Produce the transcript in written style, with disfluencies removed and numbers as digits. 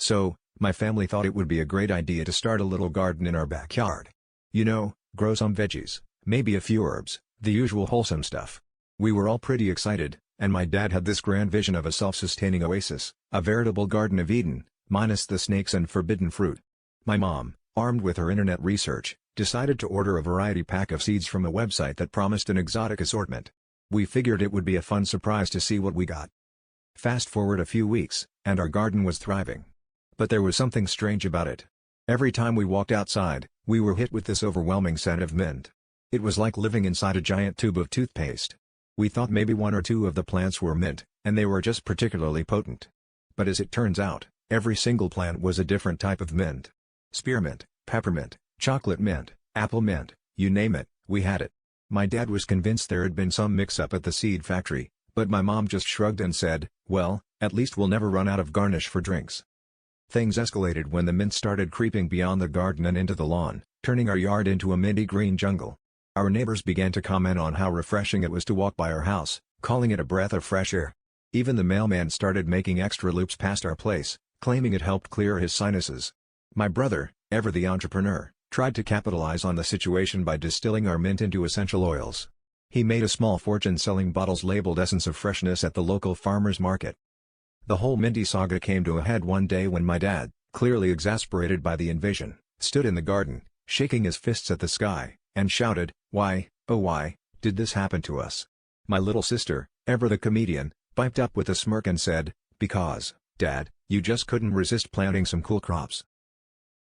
So, my family thought it would be a great idea to start a little garden in our backyard. You know, grow some veggies, maybe a few herbs, the usual wholesome stuff. We were all pretty excited, and my dad had this grand vision of a self-sustaining oasis, a veritable Garden of Eden, minus the snakes and forbidden fruit. My mom, armed with her internet research, decided to order a variety pack of seeds from a website that promised an exotic assortment. We figured it would be a fun surprise to see what we got. Fast forward a few weeks, and our garden was thriving. But there was something strange about it. Every time we walked outside, we were hit with this overwhelming scent of mint. It was like living inside a giant tube of toothpaste. We thought maybe one or two of the plants were mint, and they were just particularly potent. But as it turns out, every single plant was a different type of mint. Spearmint, peppermint, chocolate mint, apple mint, you name it, we had it. My dad was convinced there had been some mix-up at the seed factory, but my mom just shrugged and said, well, at least we'll never run out of garnish for drinks. Things escalated when the mint started creeping beyond the garden and into the lawn, turning our yard into a minty green jungle. Our neighbors began to comment on how refreshing it was to walk by our house, calling it a breath of fresh air. Even the mailman started making extra loops past our place, claiming it helped clear his sinuses. My brother, ever the entrepreneur, tried to capitalize on the situation by distilling our mint into essential oils. He made a small fortune selling bottles labeled Essence of Freshness at the local farmer's market. The whole Minty saga came to a head one day when my dad, clearly exasperated by the invasion, stood in the garden, shaking his fists at the sky, and shouted, "Why, oh why, did this happen to us?" My little sister, ever the comedian, piped up with a smirk and said, "Because, Dad, you just couldn't resist planting some cool crops."